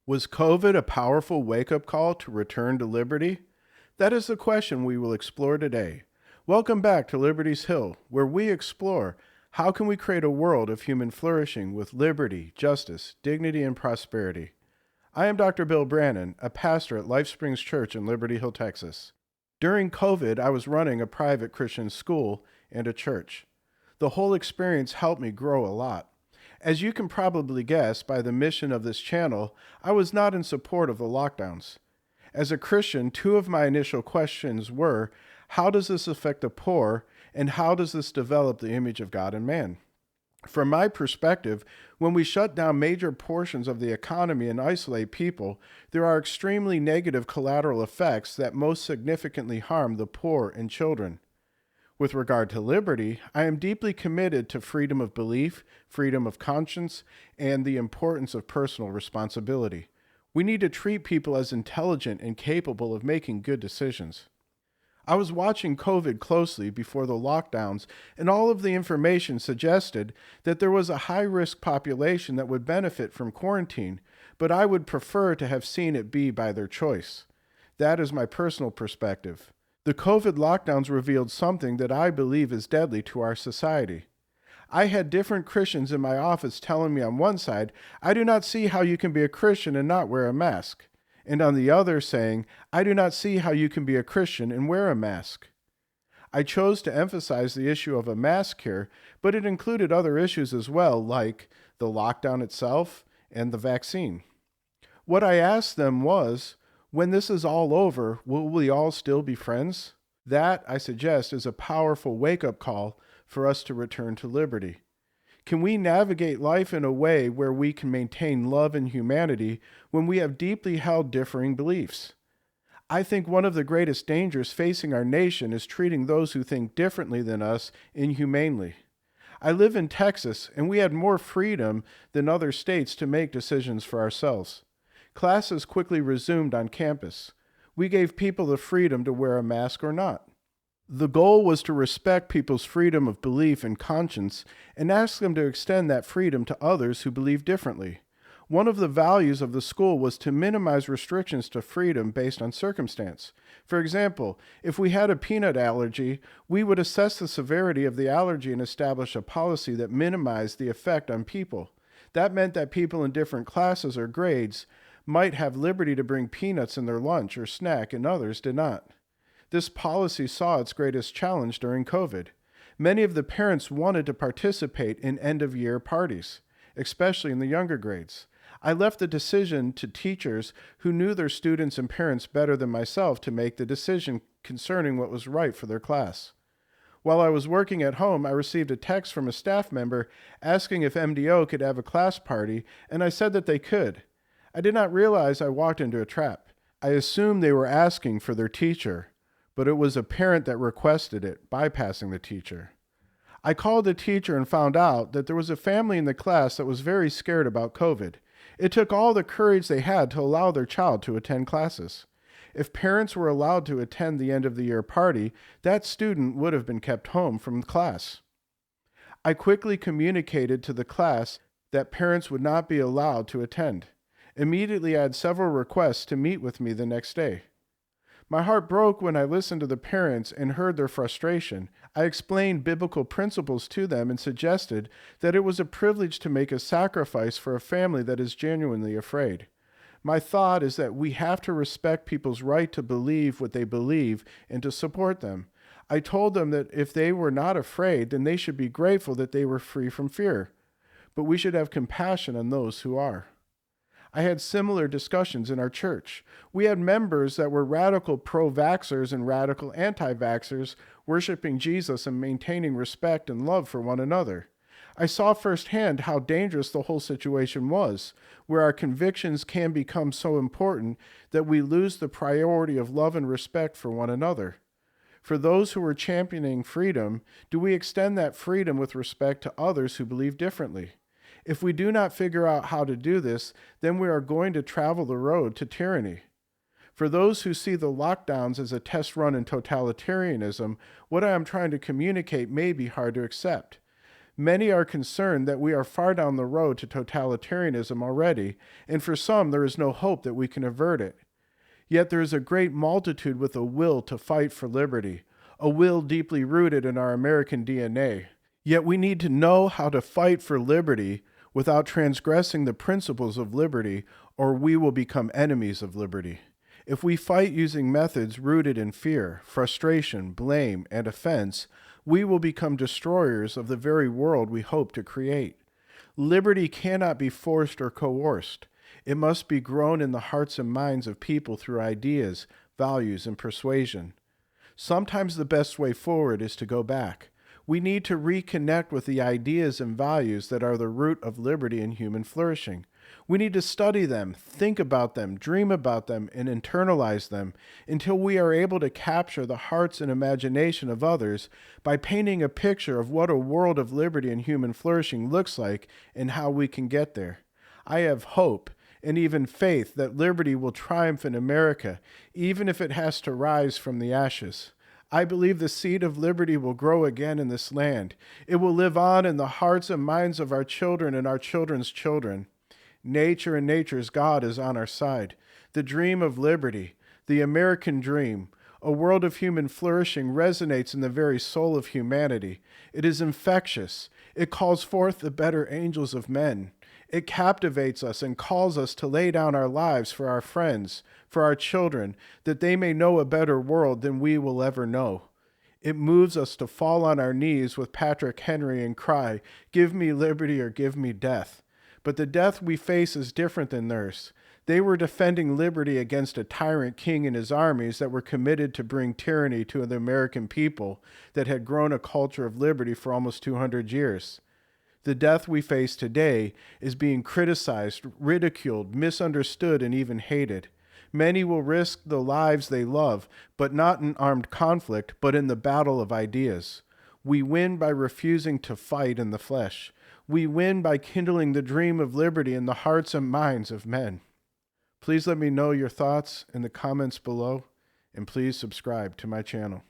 Was COVID a powerful wake-up call to return to liberty? That is the question we will explore today. Welcome back to Liberty's Hill, where we explore how can we create a world of human flourishing with liberty, justice, dignity, and prosperity. I am Dr. Bill Brannan, a pastor at Life Springs Church in Liberty Hill, Texas. During COVID, I was running a private Christian school and a church. The whole experience helped me grow a lot. As you can probably guess by the mission of this channel, I was not in support of the lockdowns. As a Christian, two of my initial questions were, how does this affect the poor, and how does this develop the image of God in man? From my perspective, when we shut down major portions of the economy and isolate people, there are extremely negative collateral effects that most significantly harm the poor and children. With regard to liberty, I am deeply committed to freedom of belief, freedom of conscience, and the importance of personal responsibility. We need to treat people as intelligent and capable of making good decisions. I was watching COVID closely before the lockdowns, and all of the information suggested that there was a high-risk population that would benefit from quarantine, but I would prefer to have seen it be by their choice. That is my personal perspective. The COVID lockdowns revealed something that I believe is deadly to our society. I had different Christians in my office telling me on one side, I do not see how you can be a Christian and not wear a mask. And on the other saying, I do not see how you can be a Christian and wear a mask. I chose to emphasize the issue of a mask here, but it included other issues as well, like the lockdown itself and the vaccine. What I asked them was, when this is all over, will we all still be friends? That, I suggest, is a powerful wake-up call for us to return to liberty. Can we navigate life in a way where we can maintain love and humanity when we have deeply held differing beliefs? I think one of the greatest dangers facing our nation is treating those who think differently than us inhumanely. I live in Texas, and we had more freedom than other states to make decisions for ourselves. Classes quickly resumed on campus. We gave people the freedom to wear a mask or not. The goal was to respect people's freedom of belief and conscience and ask them to extend that freedom to others who believe differently. One of the values of the school was to minimize restrictions to freedom based on circumstance. For example, if we had a peanut allergy, we would assess the severity of the allergy and establish a policy that minimized the effect on people. That meant that people in different classes or grades might have liberty to bring peanuts in their lunch or snack, and others did not. This policy saw its greatest challenge during COVID. Many of the parents wanted to participate in end-of-year parties, especially in the younger grades. I left the decision to teachers who knew their students and parents better than myself to make the decision concerning what was right for their class. While I was working at home, I received a text from a staff member asking if MDO could have a class party, and I said that they could. I did not realize I walked into a trap. I assumed they were asking for their teacher, but it was a parent that requested it, bypassing the teacher. I called the teacher and found out that there was a family in the class that was very scared about COVID. It took all the courage they had to allow their child to attend classes. If parents were allowed to attend the end-of-the-year party, that student would have been kept home from class. I quickly communicated to the class that parents would not be allowed to attend. Immediately, I had several requests to meet with me the next day. My heart broke when I listened to the parents and heard their frustration. I explained biblical principles to them and suggested that it was a privilege to make a sacrifice for a family that is genuinely afraid. My thought is that we have to respect people's right to believe what they believe and to support them. I told them that if they were not afraid, then they should be grateful that they were free from fear. But we should have compassion on those who are. I had similar discussions in our church. We had members that were radical pro-vaxxers and radical anti-vaxxers, worshiping Jesus and maintaining respect and love for one another. I saw firsthand how dangerous the whole situation was, where our convictions can become so important that we lose the priority of love and respect for one another. For those who are championing freedom, do we extend that freedom with respect to others who believe differently? If we do not figure out how to do this, then we are going to travel the road to tyranny. For those who see the lockdowns as a test run in totalitarianism, what I am trying to communicate may be hard to accept. Many are concerned that we are far down the road to totalitarianism already, and for some there is no hope that we can avert it. Yet there is a great multitude with a will to fight for liberty, a will deeply rooted in our American DNA. Yet we need to know how to fight for liberty without transgressing the principles of liberty, or we will become enemies of liberty. If we fight using methods rooted in fear, frustration, blame, and offense, we will become destroyers of the very world we hope to create. Liberty cannot be forced or coerced. It must be grown in the hearts and minds of people through ideas, values, and persuasion. Sometimes the best way forward is to go back. We need to reconnect with the ideas and values that are the root of liberty and human flourishing. We need to study them, think about them, dream about them, and internalize them until we are able to capture the hearts and imagination of others by painting a picture of what a world of liberty and human flourishing looks like and how we can get there. I have hope and even faith that liberty will triumph in America, even if it has to rise from the ashes. I believe the seed of liberty will grow again in this land. It will live on in the hearts and minds of our children and our children's children. Nature and nature's God is on our side. The dream of liberty, the American dream, a world of human flourishing resonates in the very soul of humanity. It is infectious. It calls forth the better angels of men. It captivates us and calls us to lay down our lives for our friends, for our children, that they may know a better world than we will ever know. It moves us to fall on our knees with Patrick Henry and cry, "Give me liberty or give me death." But the death we face is different than theirs. They were defending liberty against a tyrant king and his armies that were committed to bring tyranny to the American people that had grown a culture of liberty for almost 200 years. The death we face today is being criticized, ridiculed, misunderstood, and even hated. Many will risk the lives they love, but not in armed conflict, but in the battle of ideas. We win by refusing to fight in the flesh. We win by kindling the dream of liberty in the hearts and minds of men. Please let me know your thoughts in the comments below, and please subscribe to my channel.